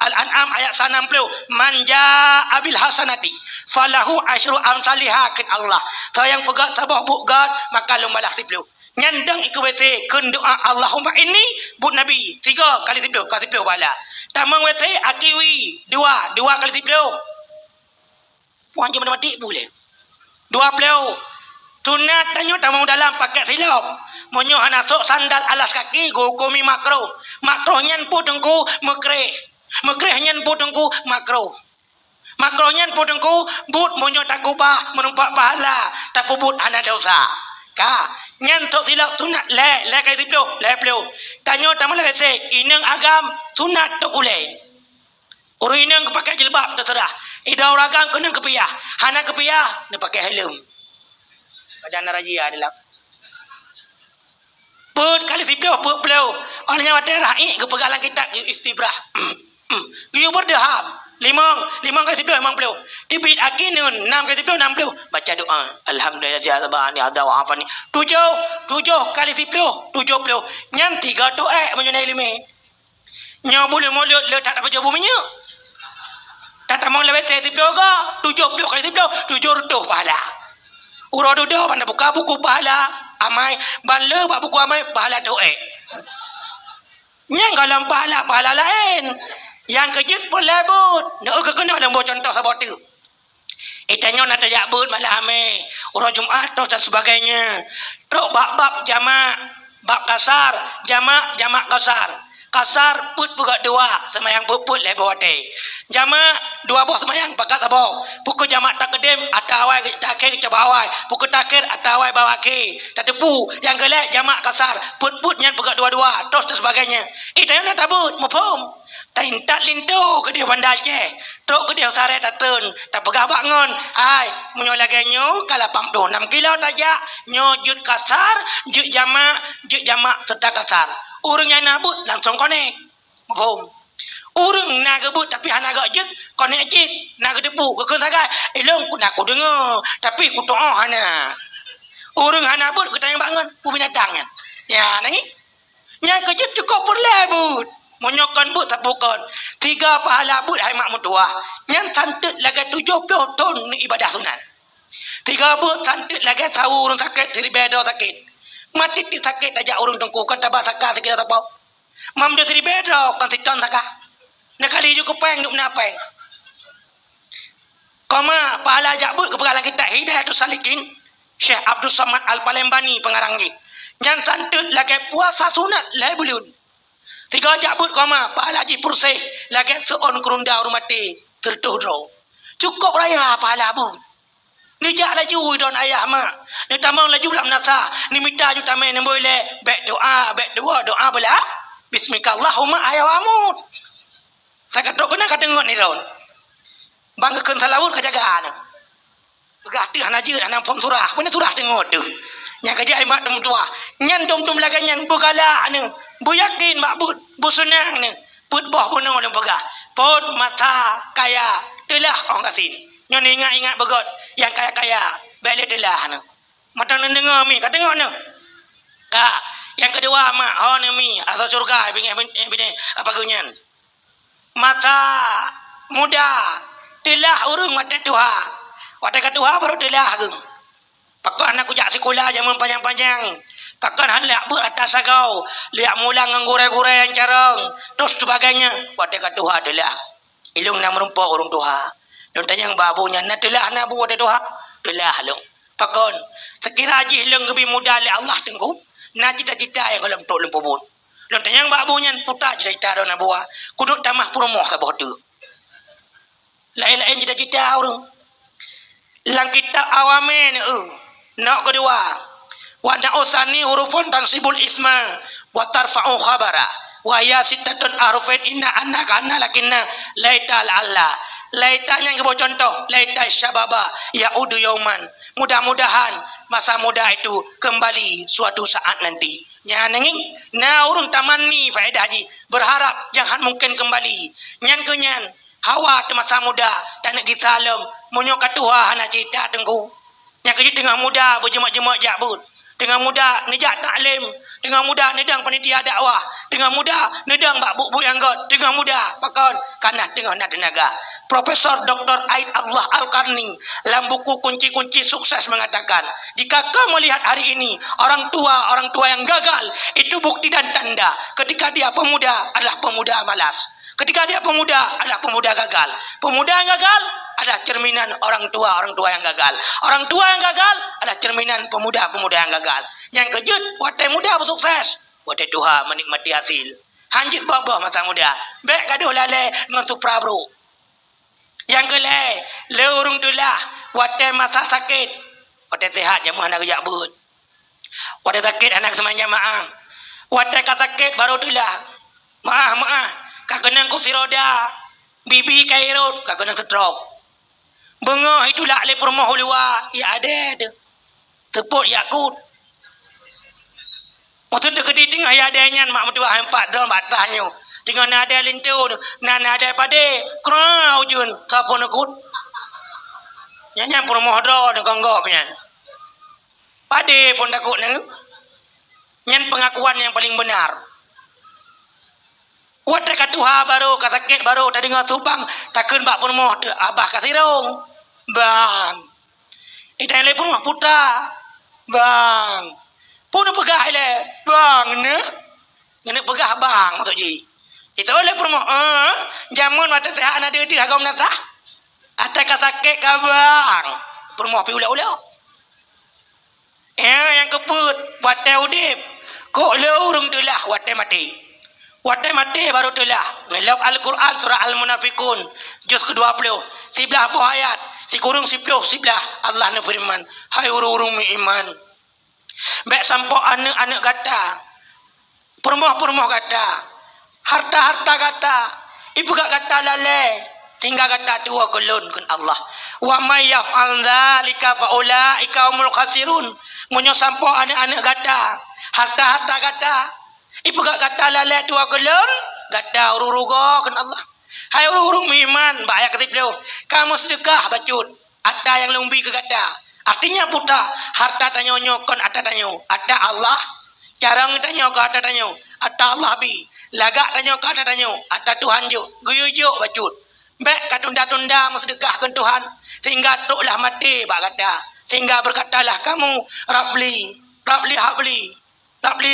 Al-An'am ayat 90. Manja abil hasanati falahu asyru amsalihah kin Allah. Sayang pegat tabah bugat maka lumbalah 10. Nyandang iku WC kun doa Allahumma inni but Nabi 3 kali 10 kali 10 bala. Tamang WC akiwi 2 kali 10. Puan je mati boleh. 20. Sunat tanyo tamang dalam pakai silap. Monyo hana sok sandal alas kaki hukumi makro. Makro nyan po dengku mekreh. Mekreh nyan po dengku makro. Makro nyan po dengku but monyo takubah menumpak pahala tapi but hana dosa. Ka nyan sok silap sunat le kai tiplo le pleo. Tanyo tamang le se ineng agam sunat tok ule. Orang ineng pakai jilbab terserah. Ida orang agam kena kepiah. Hana kepiah ne pakai helm. Kadang rajia adalah put kali tiplo put beliau orangnya wadah raih ke pegalang kita istibrah giu berdeham limang kali tiplo memang beliau tibit akinun 6 kali tiplo 60 baca doa alhamdulillah jazabani ada wa afani 7 kali tiplo 70 nyan 3 doa menyunai lime nya boleh mulut letak apa jawab minyak tak tamang lewat tiplo ke 70 kali tiplo 700 pahala. Urang dah mana buka buku pahala amai bala buat buku amai pahala doa. Yang kalau pahala lain. Yang kejut pun lebut. Nak kena dalam contoh sabatu. Itanya nak tajak but malah amai. Urang Jumaat dan sebagainya. Tok bab jamak, bab kasar, jamak kasar. Kasar put pegak 2 semayang put lebot jamak 2 boh semayang pakat abau pukul jamak tak kedem atawai takhir ke bawai pukul takhir atawai bawa ke tak tepu yang gelek jamak kasar put nyan pegak 2 terus dan sebagainya itanya nak tabut mufum tak lintu ke dia bandar ke tok ke dia sare tatun tak pegah bangun ai munyo laganyo kala 86 kilo tajak nyo jut kasar jut jamak serta kasar. Orang yang nabut langsung konek. Mufum. Orang nak kebut tapi hana agak jet konek jet nak kedepu ke sagai. Elong ku nak ku dengar tapi ku doa hana. Orang hana but ku tanya bangun ku binatangnya. Ya nangi. Yang kejet cukup perlebut. Monyokan but tak bukan. 3 pahala but hai mak mentua. Yang cantik lagi 70 ton ni ibadah sunat. 3 but cantik lagi tahu orang sakit dari bedo sakit. Mati ti sakit aja urung dengku kan tabah sakit sakit apa. Mam dia tadi bedo kan siton sakit. Nak kali juga peng duk napeng. Koma pahala jabut ke pegalang kita Hidayatul Salikin Syekh Abdul Samad Al-Palembani pengarang ni. Yang cantik lagi puasa sunat lai bulun. Tiga jabut koma, pahala haji pursih, lagi seon kerunda rumah mati, tertuhdro. Cukup raya pahala bu. Ni jak laju don ayah mak. Ni tamang laju dalam nasa. Ni minta ju tamai ni boleh. Baik doa, baik doa bela. Bismillahumma ayawamut. Saya kata kena kata tengok ni don. Banggakan salawut kejagaan. Berarti hana je anak pom surah. Mana surah tengok tu. Yang kerja imat dum tua. Nyan dum lagi nyan bukala ni. Bu yakin mak bu senang ni. Put boh bunuh dan pegah. Pun mata kaya telah orang kasih. Nyan ingat begot yang kaya-kaya. Balik telah ni. Mata nak dengar mi, kata tengok ni. Kak, yang kedua mak, oh ni mi, asal surga bini apa gunyan. Mata muda telah urung mata Tuhan. Waktu kata Tuhan baru telah gung. Pakai anak kujak sekolah zaman panjang-panjang. Pakai hendak buat atas sagau. Lihat mulang ngure-gure yang carang. Terus sebagainya. Waktu kata Tuhan telah. Ilung nak merumpuk orang Tuhan. Ilung tanya babunya. Nak telah nak buat Tuhan. Telah ilung. Pakai. Sekira haji ilung lebih mudah oleh Allah tengku. Nak cita-cita yang kalau untuk lempu pun. Ilung tanya babunya. Putar cita-cita nak buat. Kuduk tamah purmoh sabah tu. Lain-lain cita-cita orang. Lang kitab awamin nak kedua wa na'usani hurufun tansibul isma wa tarfa'u khabara wa ya sittatun arufin inna annaka anna lakinna laita la'alla laitanya yang contoh laita syababa yaudu yauman mudah-mudahan masa muda itu kembali suatu saat nanti nyan nanging na urung tamanni faedah haji berharap jangan mungkin kembali nyan kenyan hawa masa muda tak nak gisalam munyo katuha hana cita tengku yang kerja tengah muda berjemak-jemak jabut tengah muda nejak taklim tengah muda nedang panitia dakwah tengah muda nedang bak buk yang god tengah muda pakon kana tengah nak tenaga Profesor Dr. Aid Allah Al-Qarni dalam buku kunci-kunci sukses mengatakan jika kau melihat hari ini orang tua yang gagal itu bukti dan tanda ketika dia pemuda adalah pemuda malas. Ketika dia pemuda adalah pemuda gagal. Pemuda yang gagal adalah cerminan orang tua yang gagal. Orang tua yang gagal adalah cerminan pemuda-pemuda yang gagal. Yang kejut, watai muda bersukses. Watai Tuhan menikmati hasil. Hanjit babah masa muda. Baik gaduh lalai dengan Supra bro. Yang kelai, leurung tulah. Watai masa sakit. Watai sehat jamu anak kerja but. Watai sakit anak semanja maaf. Watai sakit baru tulah. Maaf. Kak kena kursi roda. Bibi kairut. Kak kena stroke. Bengah itulah oleh permoh luar. Ya ada. Tepuk yakut. Maksud tu kedi tengah ya ada nyan mak mertua empat dalam batahnya. Tengah nak ada lintu. Nak ada pada. Kerau jun. Kapun akut. Nyanyi permoh dah. Nak anggap nyan. Pada pun takut ni. Nyan pengakuan yang paling benar. Wadah katuha baru, kasakit baru, tak dengar subang, takkan bak permoh, abah kasih rong. Bang. Itai le permoh putra. Bang. Pun pegah le. Bang ne. Ngene pegah bang maksud ji. Itu le permoh, jamun wadah sehat ada di agam nasah. Ada kasakit ka bang. Permoh pi ulah-ulah. Yang keput, wadah udip. Kok le urung tu lah, wadah mati. Wadah mati baru telah. Dalam Al-Quran surah Al-Munafikun juz ke-20 sebelah buah ayat si kurung 10 sebelah Allah nak firman hai urung-urung iman baik sampo anak-anak kata permoh-permoh kata harta-harta kata ibu kata lalai tinggal kata tua kelun kun Allah wa may yaf'al dzalika fa ulaika humul khasirun munyo sampo anak-anak kata harta-harta kata ibu kata lalai tua kelon kata ururugo kan Allah hai urung iman bahaya ketip leu kamu sedekah bacut ada yang lumbi ke kata artinya puta harta tanyonyo kon ada tanyo ada Allah jarang tanyo ke ada tanyo ada Allah bi lagak tanyo ke ada tanyo ada Tuhan jo guyujuk bacut baik katunda-tunda sedekah kan Tuhan sehingga tuklah mati bak kata sehingga berkatalah kamu rabli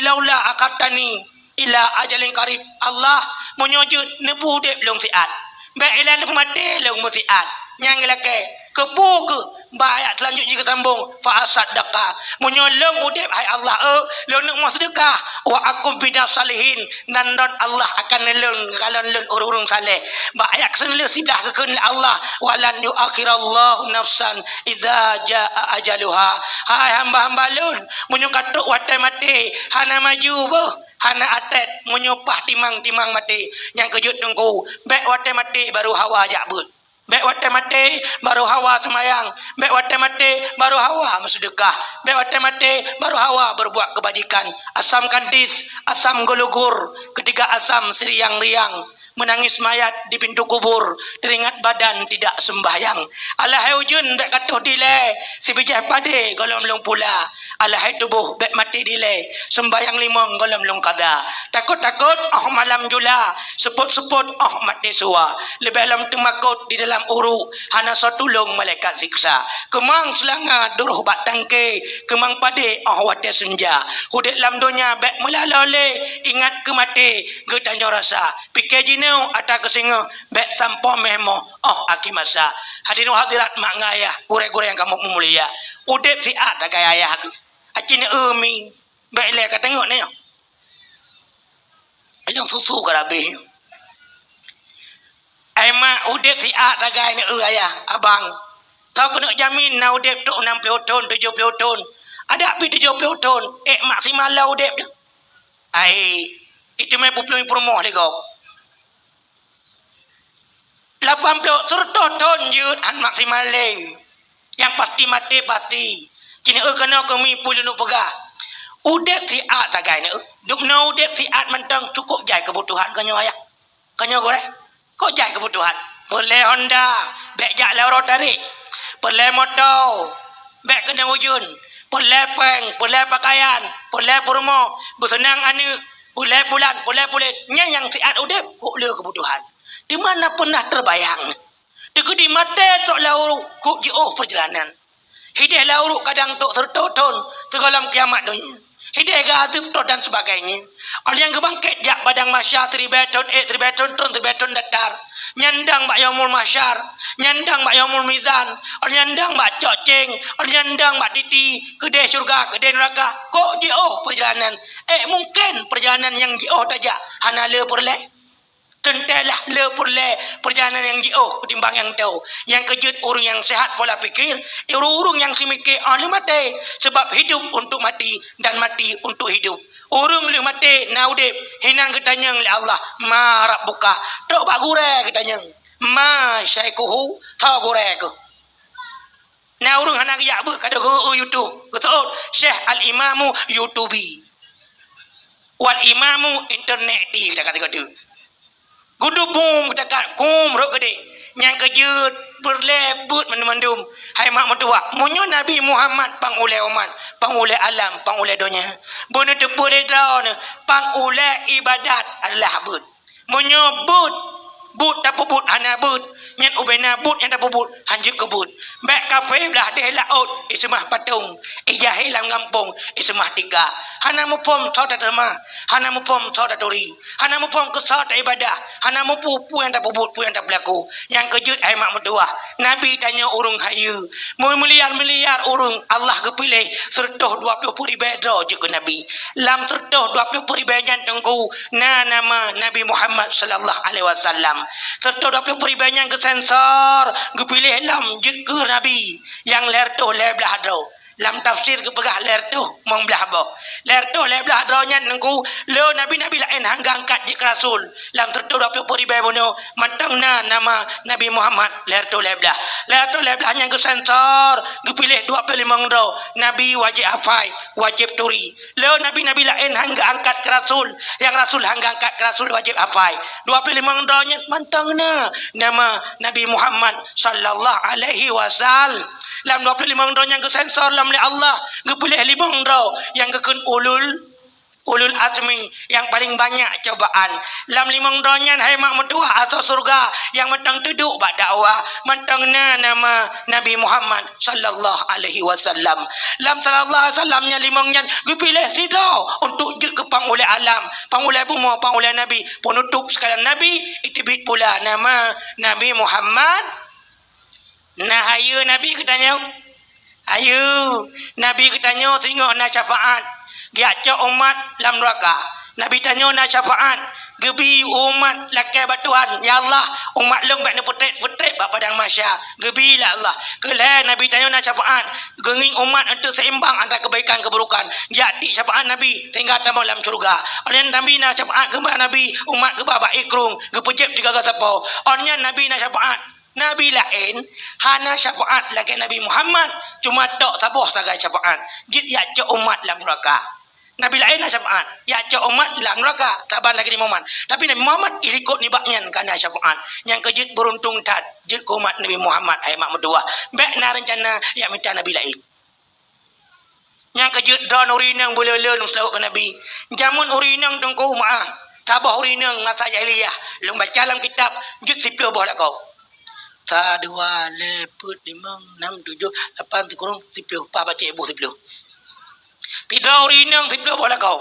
laula akatani ila ajalin qarib Allah menyujud nebu dek long siat baik ila lepas mati long musiat nyang leke kepu ke ayat selanjutnya ke sambung fa asaddaqa menyolong udip hai Allah lo nak mau sedekah wa akum bidas salihin dan Allah akan nelung kalau lun urung saleh ba ayat kesenle sidah ke Allah walan yuakhirallahu nafsan idza jaa ajaluha hai hamba-hamba lun munyo katuk watai mati hana maju boh hana atet menyupah timang-timang mati yang kejut tunggu bek watai mati baru hawa jakbut bek watai mati baru hawa semayang bek watai mati baru hawa bersedekah bek watai mati baru hawa berbuat kebajikan asam kandis asam gulugur ketiga asam seriang-riang menangis mayat di pintu kubur teringat badan tidak sembahyang alahai ujun bek katuh dile si bijah pade golom lung pula alahai tubuh bek mati dile sembahyang limong golom lung kada takut-takut malam jula seput-seput mati suwa lebih lam temakut di dalam uruk hana sotulung malaikat siksa kemang selanga duruh bat tangke kemang pade wate senja hudik lam dunia bek melalole ingat ke mati ge tanyo rasa pikir jinau ada kesinga bek sampo memo akimasa hadirin hadirat mak ngayah gure-gure yang kamu mulia udip si tak gaya ayah aku acine umi bek le ka tengok ni ayang susu karabe ai mak udip si tak gaya ni ayah abang kau kena jamin na udip tu 60 tahun 70 tahun ada pi 70 tahun maksimal lah udip dia ai itu mai pupulung promo le kau 80 serta tahun je han maksimal le yang pasti mati pasti kini kena kami pulun nuk pegah udep si tak gai ni duk no udep si mentang cukup jai kebutuhan kanyo ayah kanyo gore kok jai kebutuhan boleh Honda bek jak le rotary boleh motor bek kena ujun boleh peng boleh pakaian boleh promo bersenang anu boleh bulan boleh kulit yang si udep kok le kebutuhan di mana pernah terbayang dekat di mata tok lauru kok jauh perjalanan hidayah lauru kadang tok tertoton tergalam kiamat dunia hidayah gadib tok dan sebagainya orang yang kebangkit jak badang masyar 3 beton 3 beton ton 3 beton datar nyandang bak yaumul masyar nyandang bak yaumul mizan orang nyandang bak coceng orang nyandang bak titi kedai syurga kedai neraka kok jauh perjalanan mungkin perjalanan yang jauh tajak hana le perleh tentalah lepurle perjalanan yang jauh ketimbang yang tahu yang kejut urung yang sehat pola pikir urung yang simike le mati sebab hidup untuk mati dan mati untuk hidup urung le mati naudip hinang ketanyang le Allah ma rabbuka tok bak gure ketanyang ma syaikuhu ta gure ke na urung hana yak be kada go YouTube kesot Syekh al imamu YouTubi wal imamu internet di kata-kata gudu bum dekat kum rok gede yang kejut berlebut mendum hai mak mertua munyo Nabi Muhammad pangulai umat pangulai alam pangulai dunia bono te boleh draw pangulai ibadat adalah but munyo but tak puput hana but nyen ubena but yang tak puput hanjuk kebut bek kafe belah deh laut ismah patung jahil lam kampung ismah tiga hana mupom sauda terma hana mupom sauda duri hana mupom ke sauda ibadah hana mupu pu yang tak puput pu yang tak berlaku yang kejut ai mak mertua Nabi tanya urung hayu miliar urung Allah kepilih sertoh 20 ribu je ke Nabi lam sertoh 20 ribu jantungku nama Nabi Muhammad sallallahu alaihi wasallam serta 20 peribanyang ke sensor kepilih lam ke Nabi yang ler tu ler belah adro lam tafsir ke pegah ler tu mong belah boh ler tu ler belah adro nya nengku lo Nabi lain hangga angkat di rasul lam serta 20 ribu bono mantang nama Nabi Muhammad ler tu ler belah nya ke sensor kepilih 25 ro Nabi wajib hafai wajib turi lo Nabi lain hangga angkat ke rasul yang rasul hangga angkat ke rasul wajib hafai 25 ro nya mantang nama Nabi Muhammad sallallahu alaihi wasallam lam 25 ro yang ke sensor lam le Allah kepilih 5 ro yang kekun ulul azmi yang paling banyak cobaan lam 5 ro nya hai mak mertua atau surga yang mentang duduk bak dakwah mentang nama Nabi Muhammad sallallahu alaihi wasallam lam sallallahu alaihi wasallam nya 5 nya kepilih sido untuk je ke pangulai alam pangulai bumi pangulai Nabi penutup sekalian Nabi itibit pula nama Nabi Muhammad Nah ayo Nabi katanya. Ayo Nabi katanya tengok nak syafaat. Dia cak umat dalam neraka. Nabi tanya nak syafaat. Gebi umat lakai batuan. Ya Allah, umat long bak nepetret bak padang mahsyar. Gebi lah Allah. Kelai Nabi tanya nak syafaat. Genging umat untuk seimbang antara kebaikan keburukan. Dia di syafaat Nabi tinggal tambah dalam syurga. Oleh Nabi nak syafaat kembali Nabi umat gebah bak ikrung. Gepejep tiga gasapo. Oleh Nabi nak syafaat. Nabi lain hana syafaat lagi Nabi Muhammad cuma tok sabuh sagai syafaat jid ya cak umat dalam neraka. Nabi lain nak syafaat ya cak umat dalam neraka taban lagi di Muhammad. Tapi Nabi Muhammad ikut ni baknya kana syafaat yang kejid beruntung tat jid umat Nabi Muhammad ai mak medua bek na rencana ya minta Nabi lain yang kejid don urinang boleh leun uslau ke Nabi jamun urinang tengku maah sabah urinang masa jahiliyah lung baca dalam kitab jid sipil boh kau 1, 2, 4, 5, 6, 7, 8, kurang 10. Pak baca ibu 10. Tidak urinang 10 boleh kau.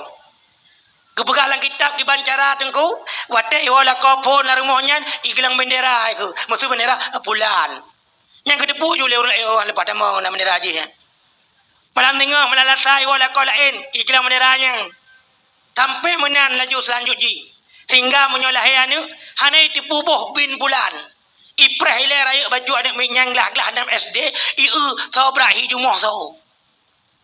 Kepegalan kitab di bancara tengku. Watai wala kau pun la rumahnya igelang bendera itu. Maksud bendera bulan. Yang kedepu je orang lepas tamu nak bendera haji. Malam tengah melalasai wala kau lain igelang benderanya. Sampai menan laju selanjutnya. Sehingga menyolahi anu hanai tipu boh bin bulan. Iprah ilai raya baju anak minyang lah 6 SD iu so berahi jumuh so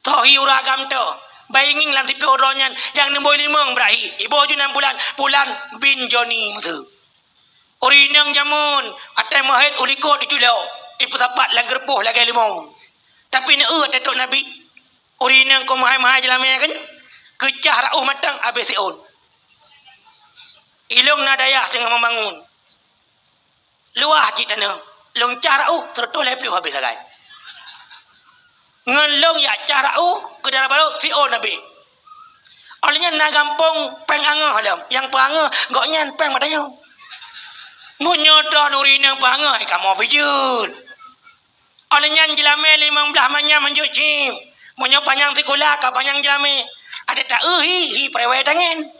hi uragam tu bayangin lan tipe oronyan yang 65 berahi ibu ju 6 bulan bin Joni mutu urinang jamun atai mahid ulikot diculau ipu sapat lang gerpuh lagi limong tapi ne tetok Nabi urinang ko mahai jelame kan kecah rauh matang habis siun ilung nadayah tengah membangun luah cik tanah long carau serta leplu habis sagai ngelong ya carau ke dalam baru si Nabi olehnya na gampong peng angah halam yang pangah goknya peng madanya munyodo nurinang pangah kamu pijul olehnya jelame 15 manya menjuk cim munyo panjang tikula ka panjang jelame ada tak hi prewe tangen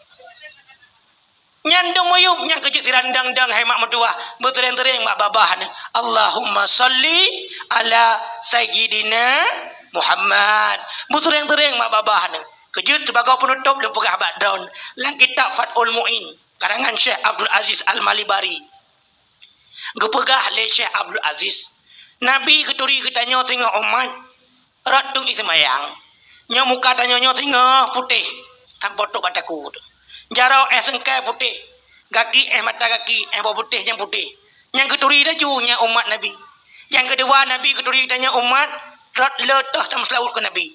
nyandung moyum yang kejut tirandang-dang hai mak mertua bertering-tering mak babah Allahumma salli ala sayyidina Muhammad bertering-tering mak babah kejut sebagai penutup dan pegah background dalam kitab Fathul Mu'in karangan Syekh Abdul Aziz Al-Malibari gepegah le Syekh Abdul Aziz Nabi keturi ketanya tengok umat ratung ismayang nyo muka tanya nyo tengok putih tanpa tok bataku jarau sengkai putih kaki mata kaki putih yang putih yang keturi dajunya umat Nabi yang kedua Nabi keturi tanya umat rat letah tam selaut ke Nabi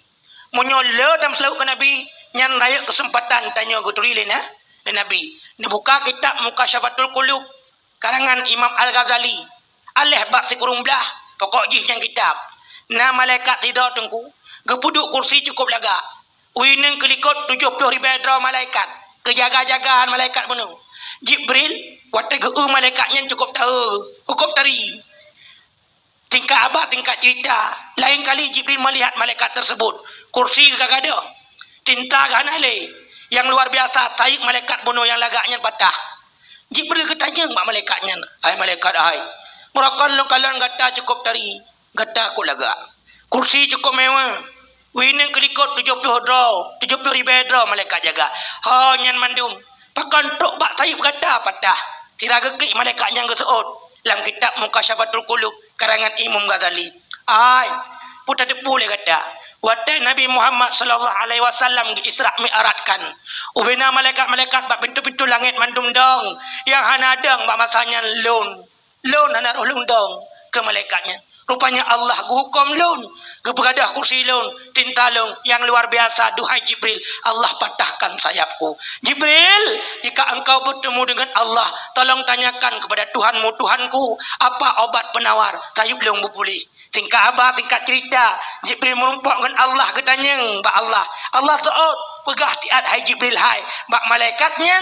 munyo le tam selaut ke Nabi nyan raya kesempatan tanya keturi lena dan Nabi ni buka kitab Mukasyafatul Qulub karangan Imam Al-Ghazali alih bab sikurung belah pokok jih yang kitab na malaikat tidak tengku gepuduk kursi cukup laga uineng kelikot 70,000 malaikat kejaga-jagaan malaikat penuh. Jibril, waktu malaikatnya cukup tahu, hukum tari. Tingkat abad, tingkat cerita. Lain kali Jibril melihat malaikat tersebut. Kursi gagak ada. Tinta ganale. Yang luar biasa, taik malaikat penuh yang lagaknya patah. Jibril ketanya mbak malaikatnya. Hai malaikat, hai. Murakan lo kalian gata cukup tari. Gata aku lagak. Kursi cukup mewah. Wineng kelikot 70 ribu draw malaikat jaga. Ha nyan mandum. Pakan tok bak tayub gada patah. Tira geklik malaikat yang geseot. Dalam kitab Mukasyafatul Qulub karangan Imam Ghazali. Ai, putar depu le gada. Watai Nabi Muhammad sallallahu alaihi wasallam di Isra Mi'rajkan. Ubena malaikat-malaikat bak pintu-pintu langit mandum dong. Yang hana dong bak masanya lon. Lon hana roh lundong ke malaikatnya. Rupanya Allah hukum lun, kepada kursi lun, tinta lun yang luar biasa. Duhai Jibril, Allah patahkan sayapku. Jibril, jika engkau bertemu dengan Allah, tolong tanyakan kepada Tuhanmu, Tuhanku, apa obat penawar sayup lun berpulih. Tingkat abah, tingkat cerita, Jibril merumpok dengan Allah, ketanyang, Mbak Allah. Allah ta'ud, pegah diat, hai Jibril, hai. Mbak malaikatnya,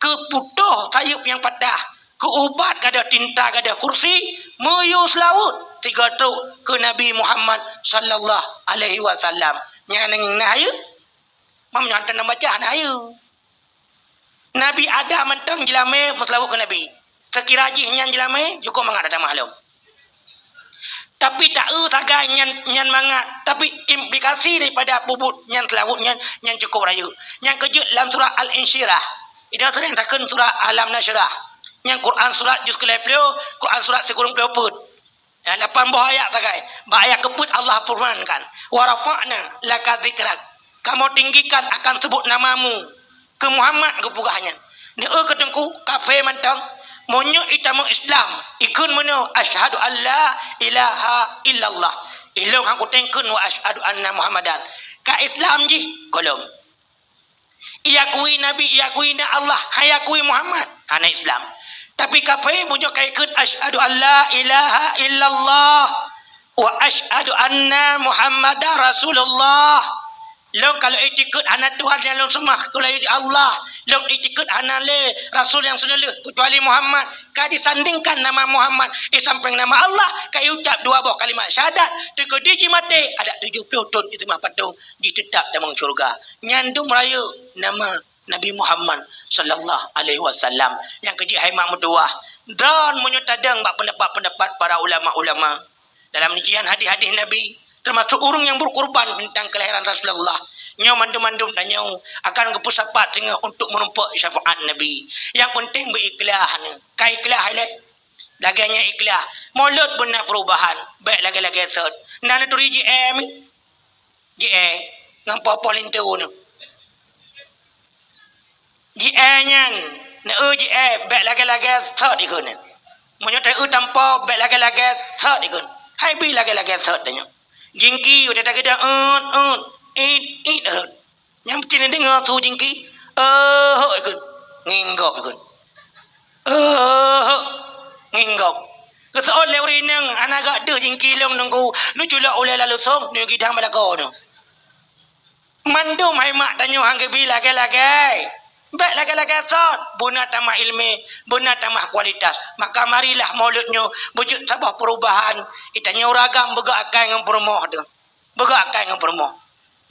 keputuh sayup yang patah. Keubat kada tinta kada kursi meyus laut 3 truk ke Nabi Muhammad sallallahu alaihi wasallam nya nanging nahayu mam nyantan baca nahayu Nabi ada mentang jelame maslawu ke Nabi sekira ji nyan jelame cukup mangada mahlum Tapi tak saga nyan mangat, tapi implikasi daripada bubut nyan telawut nyan cukup raya. Yang kejut dalam surah Al-Insyirah. Ida sering takkan surah Alam Nasyrah. Yang Quran surat juz ke-20, Quran surat sekurang peloput. Ya, 8 buah ayat sagai. Ba ayat keput Allah firmankan, wa rafa'na laka dzikrak. Kamu tinggikan akan sebut namamu ke Muhammad ke pugahnya. Ni ketengku kafe mantang monyo itamu Islam ikun mono asyhadu alla ilaha illallah. Ilong hang kutengkeun wa asyhadu anna Muhammadan. Ka Islam ji kolom. Iakui Nabi, iakui na Allah, hayakui Muhammad. Ana Islam. Tapi kafe monyo kaikun asyhadu alla ilaha illallah wa asyhadu anna Muhammadar Rasulullah. Long kalau itikut anak Tuhan yang long semah kalau Allah, long itikut anak le Rasul yang sunele kecuali Muhammad. Ka disandingkan nama Muhammad samping nama Allah, ka ucap dua buah kalimat syahadat, teko diji mati ada 70 tahun itu mah patung ditetap dalam syurga. Nyandung raya nama Nabi Muhammad sallallahu alaihi wasallam yang keji hai mak mutuah. Dan menyotadang bak pendapat-pendapat para ulama-ulama dalam rincian hadis-hadis Nabi, termasuk urung yang berkorban tentang kelahiran Rasulullah. Nyau mandum-mandum tanya akan kepusapat sehingga untuk menumpuk syafaat Nabi. Yang penting berikhlas. Kai ikhlas le. Laganya ikhlas. Mulut pun nak perubahan. Baik lagi-lagi esot. Nana tu JM. JM. Ngapa polintu tu. JM nyan. Na JM baik lagi-lagi esot ikun. Menyata tanpa baik lagi-lagi esot ikun. Hai bi lagi-lagi esot tanya. Jingki udah tak ada yang cina dengar su jingki ikut nginggop ikut nginggop keseol lewri nang anak gak de jingki long nunggu nu culak oleh lalu song nu gidang balako nu mandum hai mak tanyo hangge bi lagi-lagi baik lagi-lagi sot buna tambah ilmi buna tambah kualitas maka marilah mauludnya wujud sabah perubahan itanya ragam begak akai dengan permoh tu begak akai dengan permoh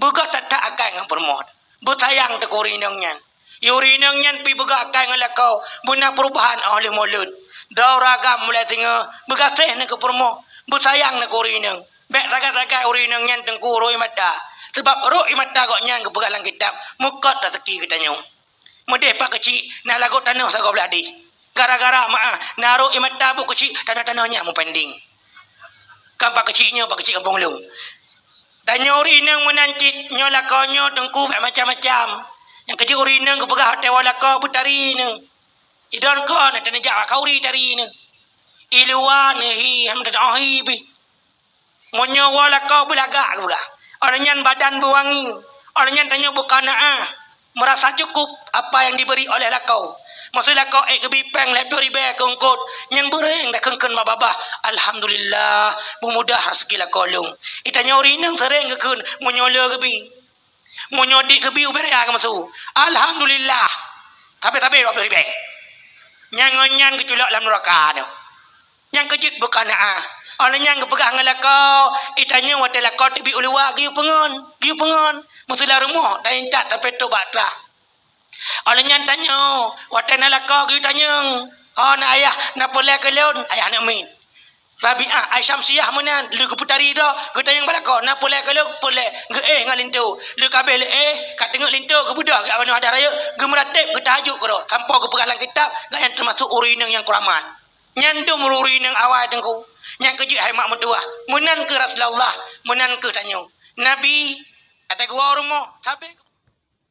begak tak akai dengan permoh bersayang te kurinang nyan yurinang nyan pi begak akai dengan lakau buna perubahan oleh maulud dau ragam mulai singa begasih ne ke permoh bersayang ne kurinang baik raga-raga urinang nyan tengku roi mata sebab roi mata gok nyan ke pegalang kitab mukot rezeki kita nyong Mudih pak kecil nak lagu tanah sago beladi. Gara-gara mak naruh imat tabu kecil tanah-tanahnya mau pending. Kan pak kecilnya pak kecil kampung lung. Dan nyori nang menancit nyola konyo tengku macam-macam. Yang kecil uri nang kepegah hotel wala ko putari nang. Idon ko na tanajak kauri tari nang. Iluan hi ham tadahi bi. Monyo wala ko belagak kepegah. Orangnya badan buangin. Orangnya tanya bukan merasa cukup apa yang diberi oleh lakau. Maksud lakau kebipeng lepi ribe kengkut yang bereng tak kengken babah. Alhamdulillah memudah rezeki lakau lung. Itanya orang nang sering kekun menyola kebi. Menyodik kebi uberia ke masu. Alhamdulillah. Tapi lepi ribe. Nyan keculak dalam neraka tu. Yang kejut bukan orang yang kepegang lakau, itanya wadah lakau tibi ulua giu pengon. Musulah rumah dan tak sampai tu batra. Orang yang tanya, wadah lakau giu tanya, oh nak ayah nak boleh ke leon, ayah nak main. Rabi'ah Aisyam Siyah mana lu keputari dah kita yang balakau nak boleh ke lu boleh ngal lintu lu kabel kat tengok lintu ke budak kat mana ada raya gemeratip ke tajuk ke sampai ke pegalang kitab yang termasuk urinang yang keramat nyandung urinang awal tengku yang kejut hai mak mentua munan ke Rasulullah munan ke tanya Nabi kata gua rumah tapi